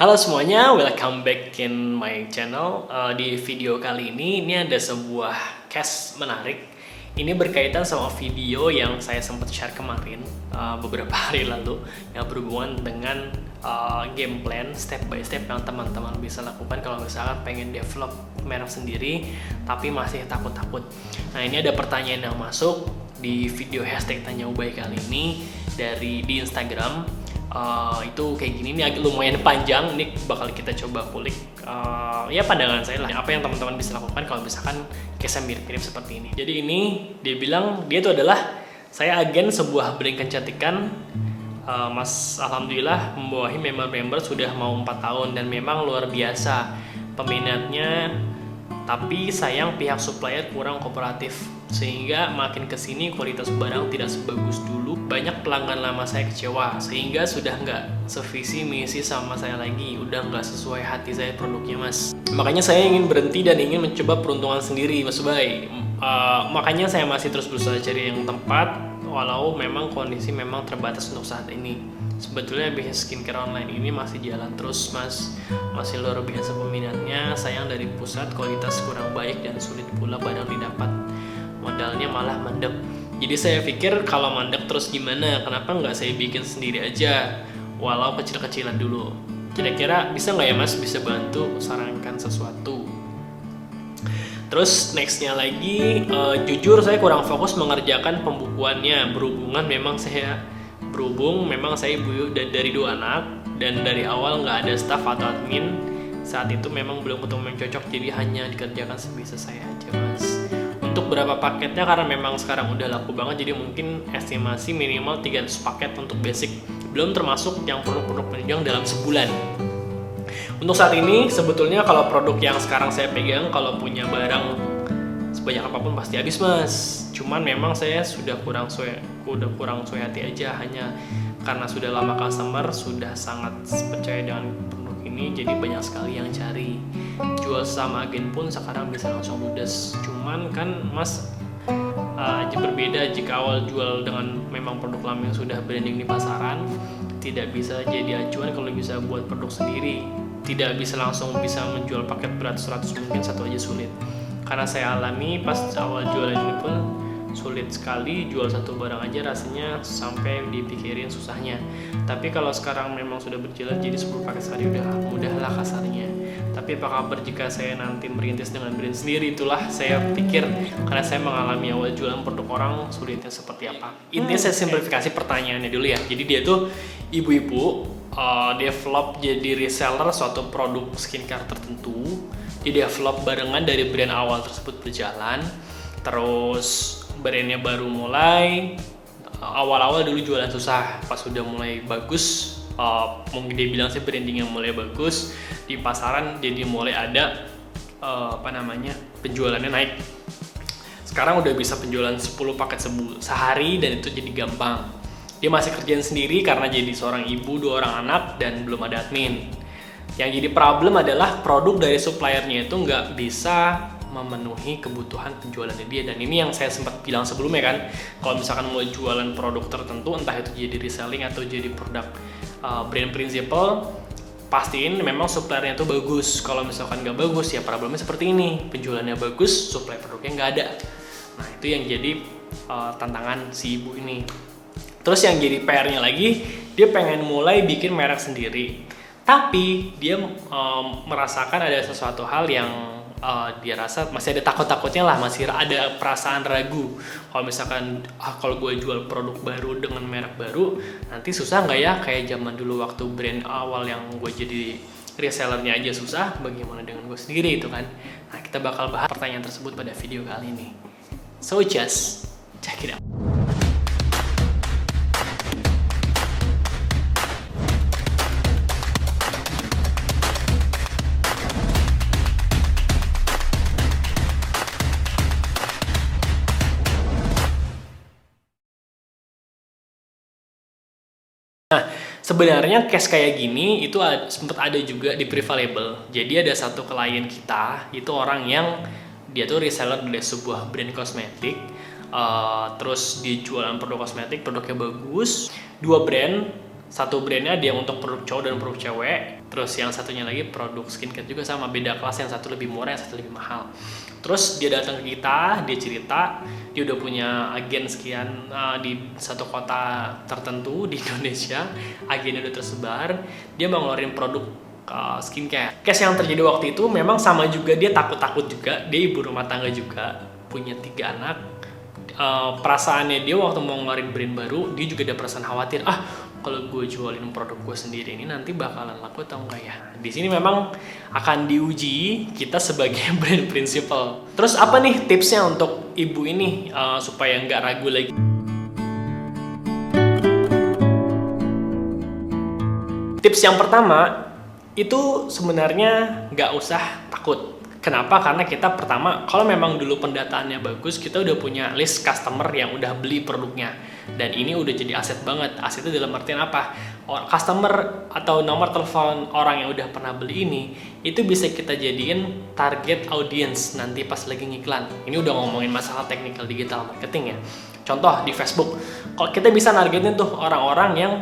Halo semuanya, welcome back in my channel. Di video kali ini ada sebuah case menarik. Ini berkaitan sama video yang saya sempat share kemarin beberapa hari lalu yang berhubungan dengan game plan step by step yang teman-teman bisa lakukan kalau misalkan pengen develop merek sendiri tapi masih takut-takut. Nah, ini ada pertanyaan yang masuk di video hashtag Tanya Ubay kali ini di Instagram. Itu kayak gini, ini agak lumayan panjang, ini bakal kita coba kulik ya pandangan saya lah, apa yang teman-teman bisa lakukan kalau misalkan case-nya mirip-mirip seperti ini. Jadi ini dia bilang dia itu adalah saya agen sebuah brand kecantikan, Mas, alhamdulillah membawahi member-member sudah mau 4 tahun dan memang luar biasa peminatnya, tapi sayang pihak supplier kurang kooperatif sehingga makin kesini kualitas barang tidak sebagus dulu. Banyak pelanggan lama saya kecewa sehingga sudah nggak sevisi misi sama saya lagi, udah nggak sesuai hati saya produknya, Mas. Makanya saya ingin berhenti dan ingin mencoba peruntungan sendiri, Mas Bay. Makanya saya masih terus berusaha cari yang tempat walau memang kondisi memang terbatas untuk saat ini. Sebetulnya bisnis skincare online ini masih jalan terus, Mas. Masih luar biasa peminatnya. Sayang dari pusat kualitas kurang baik dan sulit pula barang didapat. Modalnya malah mandek. Jadi saya pikir kalau mandek terus gimana? Kenapa nggak saya bikin sendiri aja? Walau kecil-kecilan dulu. Kira-kira bisa nggak ya, Mas? Bisa bantu sarankan sesuatu. Terus nextnya lagi, jujur saya kurang fokus mengerjakan pembukuannya. Berhubung memang saya ibu dari 2 anak dan dari awal nggak ada staff atau admin. Saat itu memang belum ketemu yang cocok, jadi hanya dikerjakan sebisa saya aja, Mas. Untuk berapa paketnya karena memang sekarang udah laku banget, jadi mungkin estimasi minimal 300 paket untuk basic, belum termasuk yang produk-produk penunjang dalam sebulan. Untuk saat ini sebetulnya kalau produk yang sekarang saya pegang, kalau punya barang sebanyak apapun pasti habis, Mas. Cuman memang saya sudah kurang sesuai hati aja, hanya karena sudah lama customer, sudah sangat percaya dengan produk ini, jadi banyak sekali yang cari. Jual sama agen pun sekarang bisa langsung ludes. Cuman kan, Mas, berbeda jika awal jual dengan memang produk lama yang sudah branding di pasaran, tidak bisa jadi acuan kalau bisa buat produk sendiri. Tidak bisa langsung bisa menjual paket beratus-ratus, mungkin satu aja sulit. Karena saya alami pas awal jualan ini pun sulit sekali, jual satu barang aja rasanya sampai dipikirin susahnya. Tapi kalau sekarang memang sudah berjalan jadi 10 paket sehari udah mudah lah kasarnya. Tapi apa kabar jika saya nanti merintis dengan brand sendiri? Itulah saya pikir, karena saya mengalami awal jualan produk orang sulitnya seperti apa. Intinya saya simplifikasi pertanyaannya dulu ya. Jadi dia tuh ibu-ibu develop jadi reseller suatu produk skincare tertentu, di-develop barengan dari brand awal tersebut berjalan. Terus brandnya baru mulai, awal-awal dulu jualan susah, pas sudah mulai bagus, mungkin dia bilang sih brandingnya mulai bagus di pasaran, jadi mulai ada penjualannya naik. Sekarang udah bisa penjualan 10 paket sehari dan itu jadi gampang. Dia masih kerjaan sendiri karena jadi seorang ibu, 2 orang anak dan belum ada admin. Yang jadi problem adalah produk dari suppliernya itu nggak bisa memenuhi kebutuhan penjualannya dia. Dan ini yang saya sempat bilang sebelumnya kan, kalau misalkan mau jualan produk tertentu, entah itu jadi reselling atau jadi produk brand principal, pastiin memang suppliernya itu bagus. Kalau misalkan nggak bagus ya problemnya seperti ini, penjualannya bagus, supplier produknya nggak ada. Nah, itu yang jadi tantangan si ibu ini. Terus yang jadi PR-nya lagi, dia pengen mulai bikin merek sendiri, tapi dia merasakan ada sesuatu hal yang dia rasa masih ada takut-takutnya lah, masih ada perasaan ragu. Kalau misalkan kalau gue jual produk baru dengan merek baru, nanti susah nggak ya kayak zaman dulu waktu brand awal yang gue jadi resellernya aja susah, bagaimana dengan gue sendiri itu kan. Nah, kita bakal bahas pertanyaan tersebut pada video kali ini. So just check it out. Nah, sebenarnya case kayak gini itu sempat ada juga di Privalable. Jadi ada satu klien kita, itu orang yang dia tuh reseller dari sebuah brand kosmetik. Terus dia jualan produk kosmetik, produknya bagus. 2 brand Satu brandnya ada yang untuk produk cowok dan produk cewek, terus yang satunya lagi produk skincare juga sama, beda kelas, yang satu lebih murah, yang satu lebih mahal. Terus dia datang ke kita, dia cerita dia udah punya agen sekian di satu kota tertentu di Indonesia, agennya udah tersebar, dia mau ngeluarin produk skincare. Case yang terjadi waktu itu memang sama juga, dia takut-takut juga, dia ibu rumah tangga juga, punya 3 anak. Perasaannya dia waktu mau ngeluarin brand baru, dia juga ada perasaan khawatir, kalau gue jualin produk gue sendiri ini nanti bakalan laku atau enggak ya. Di sini memang akan diuji kita sebagai brand principal. Terus apa nih tipsnya untuk ibu ini supaya nggak ragu lagi? Tips yang pertama itu sebenarnya nggak usah takut. Kenapa? Karena kita pertama, kalau memang dulu pendataannya bagus, kita udah punya list customer yang udah beli produknya. Dan ini udah jadi aset banget. Aset itu dalam artian apa? Customer atau nomor telepon orang yang udah pernah beli ini, itu bisa kita jadiin target audience nanti pas lagi ngiklan. Ini udah ngomongin masalah technical digital marketing ya. Contoh di Facebook, kalau kita bisa nargetin tuh orang-orang yang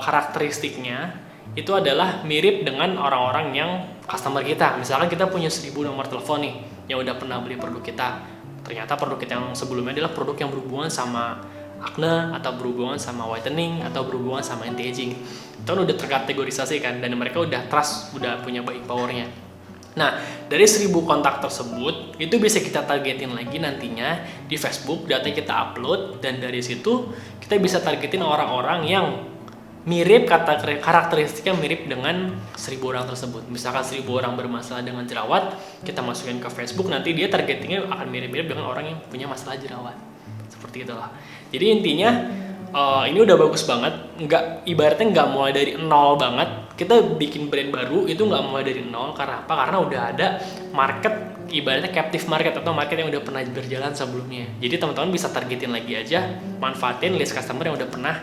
karakteristiknya itu adalah mirip dengan orang-orang yang customer kita. Misalkan kita punya 1000 nomor telepon nih yang udah pernah beli produk kita. Ternyata produk kita yang sebelumnya adalah produk yang berhubungan sama acne, atau berhubungan sama whitening, atau berhubungan sama anti-aging. Itu kan udah terkategorisasi kan, dan mereka udah trust, udah punya buying powernya. Nah, dari 1000 kontak tersebut, itu bisa kita targetin lagi nantinya di Facebook, data kita upload, dan dari situ kita bisa targetin orang-orang yang mirip, karakteristiknya mirip dengan 1000 orang tersebut. Misalkan 1000 orang bermasalah dengan jerawat, kita masukin ke Facebook, nanti dia targetingnya akan mirip-mirip dengan orang yang punya masalah jerawat. Seperti itulah. Jadi intinya ini udah bagus banget, ibaratnya nggak mulai dari nol banget. Kita bikin brand baru itu nggak mulai dari nol, karena apa? Karena udah ada market, ibaratnya captive market atau market yang udah pernah berjalan sebelumnya. Jadi teman-teman bisa targetin lagi aja, manfaatin list customer yang udah pernah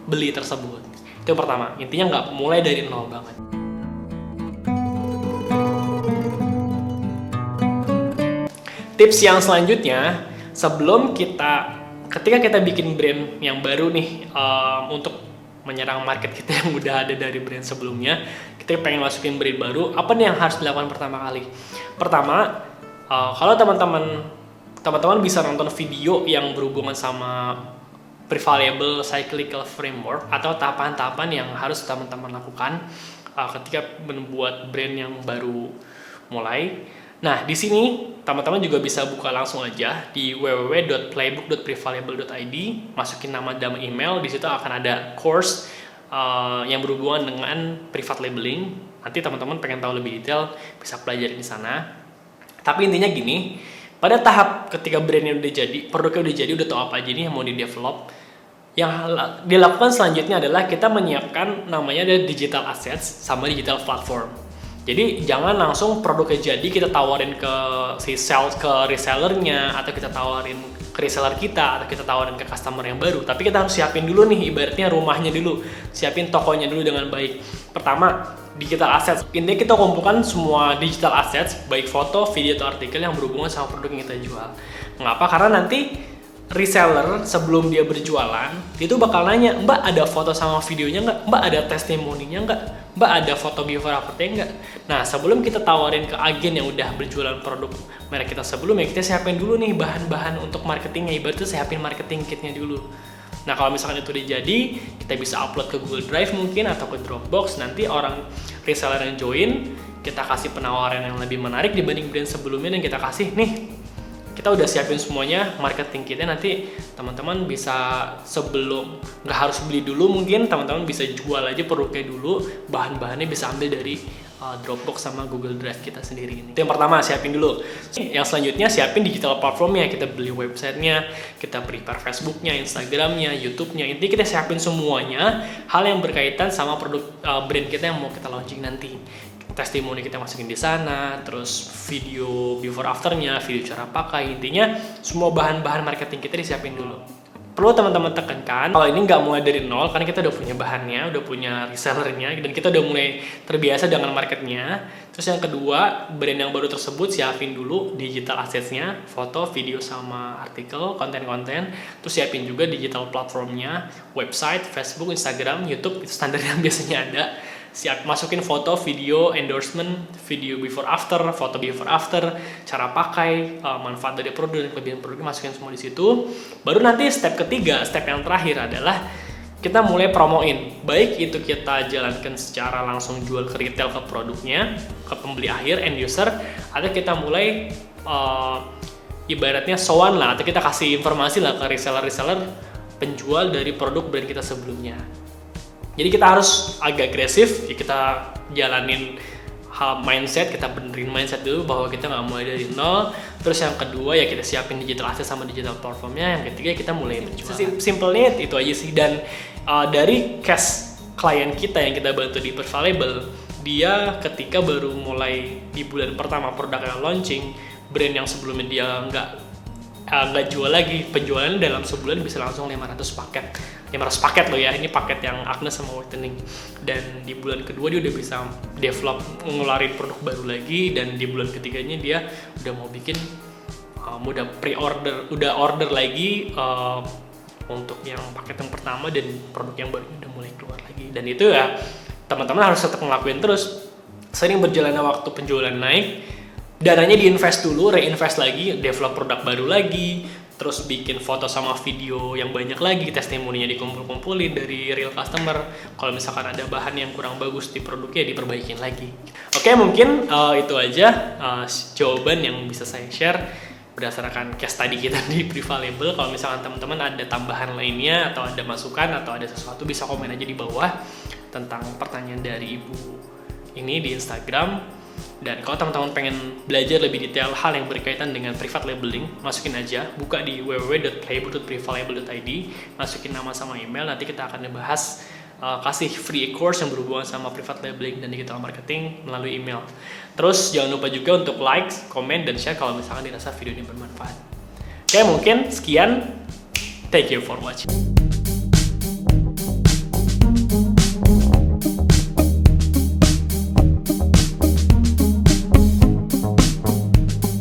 beli tersebut. Itu yang pertama, intinya nggak mulai dari nol banget. Tips yang selanjutnya, ketika kita bikin brand yang baru nih, untuk menyerang market kita yang udah ada dari brand sebelumnya, kita pengen masukin brand baru, apa nih yang harus dilakukan pertama kali? Pertama, kalau teman-teman bisa nonton video yang berhubungan sama Prevailable Cyclical Framework atau tahapan-tahapan yang harus teman-teman lakukan ketika membuat brand yang baru mulai. Nah, di sini teman-teman juga bisa buka langsung aja di www.playbook.prevailable.id, masukin nama dan email, di situ akan ada course yang berhubungan dengan private labeling. Nanti teman-teman pengen tahu lebih detail bisa pelajari di sana. Tapi intinya gini, pada tahap ketika brandnya udah jadi, produknya udah jadi, udah tahu apa aja nih yang mau di-develop, yang dilakukan selanjutnya adalah kita menyiapkan namanya ada digital assets sama digital platform. Jadi jangan langsung produknya jadi kita tawarin ke ke resellernya, atau kita tawarin ke reseller kita, atau kita tawarin ke customer yang baru. Tapi kita harus siapin dulu nih, ibaratnya rumahnya dulu, siapin tokonya dulu dengan baik. Pertama, digital assets. Intinya kita kumpulkan semua digital assets, baik foto, video, atau artikel yang berhubungan sama produk yang kita jual. Mengapa? Karena nanti reseller sebelum dia berjualan itu bakal nanya, Mbak ada foto sama videonya nggak? Mbak ada testimoninya nggak? Mbak ada foto before afternya nggak? Nah, sebelum kita tawarin ke agen yang udah berjualan produk merek kita sebelumnya, kita siapin dulu nih bahan-bahan untuk marketingnya, ibaratnya siapin marketing kitnya dulu. Nah, kalau misalkan itu udah jadi, kita bisa upload ke Google Drive mungkin atau ke Dropbox. Nanti orang reseller yang join, kita kasih penawaran yang lebih menarik dibanding brand sebelumnya, dan kita kasih nih, kita udah siapin semuanya marketing kita. Nanti teman-teman bisa, sebelum nggak harus beli dulu, mungkin teman-teman bisa jual aja produknya dulu, bahan-bahannya bisa ambil dari Dropbox sama Google Drive kita sendiri ini. Itu yang pertama, siapin dulu. Yang selanjutnya siapin digital platformnya, kita beli websitenya, kita prepare Facebooknya, Instagramnya, YouTube-nya. Intinya kita siapin semuanya hal yang berkaitan sama produk brand kita yang mau kita launching nanti. Testimoni kita masukin di sana, terus video before afternya, video cara pakai, intinya semua bahan-bahan marketing kita disiapin dulu. perlu teman-teman tekankan kalau ini nggak mulai dari nol, karena kita udah punya bahannya, udah punya resellernya, dan kita udah mulai terbiasa dengan marketnya. Terus yang kedua, brand yang baru tersebut siapin dulu digital assets-nya, foto, video, sama artikel, konten-konten. Terus siapin juga digital platformnya, website, Facebook, Instagram, YouTube, itu standar yang biasanya ada. Siap masukin foto, video, endorsement, video before after, foto before after, cara pakai, manfaat dari produk dan kelebihan produknya, masukin semua di situ. Baru nanti step ketiga, step yang terakhir adalah kita mulai promoin. Baik itu kita jalankan secara langsung jual ke retail ke produknya, ke pembeli akhir, end user, atau kita mulai ibaratnya sowan lah, atau kita kasih informasi lah ke reseller-reseller penjual dari produk brand kita sebelumnya. Jadi kita harus agak agresif, ya kita jalanin hal mindset, kita benerin mindset dulu bahwa kita nggak mulai dari nol. Terus yang kedua ya kita siapin digital asset sama digital platformnya. Yang ketiga kita mulai menjual. Simpelnya itu aja sih. Dan dari case klien kita yang kita bantu di Prevalable, dia ketika baru mulai di bulan pertama produknya launching, brand yang sebelumnya dia nggak jual lagi, penjualannya dalam sebulan bisa langsung 500 paket loh ya, ini paket yang Agnes sama Whitening. Dan di bulan kedua dia udah bisa develop, ngeluarin produk baru lagi, dan di bulan ketiganya dia udah mau bikin udah order lagi untuk yang paket yang pertama, dan produk yang baru udah mulai keluar lagi. Dan itu ya teman-teman harus tetap ngelakuin terus. Sering berjalannya waktu, penjualan naik, dananya diinvest dulu, reinvest lagi, develop produk baru lagi, terus bikin foto sama video yang banyak lagi, testimoninya dikumpul-kumpulin dari real customer. Kalau misalkan ada bahan yang kurang bagus di produknya, diperbaikin lagi. Oke, mungkin itu aja jawaban yang bisa saya share berdasarkan case tadi kita di Prevalable. Kalau misalkan teman-teman ada tambahan lainnya, atau ada masukan, atau ada sesuatu, bisa komen aja di bawah tentang pertanyaan dari ibu ini di Instagram. Dan kalau teman-teman pengen belajar lebih detail hal yang berkaitan dengan private labeling, masukin aja, buka di www.playbook.prevalable.id, masukin nama sama email, nanti kita akan bahas kasih free course yang berhubungan sama private labeling dan digital marketing melalui email. Terus jangan lupa juga untuk like, komen, dan share kalau misalkan dirasa video ini bermanfaat. Oke, mungkin sekian. Thank you for watching.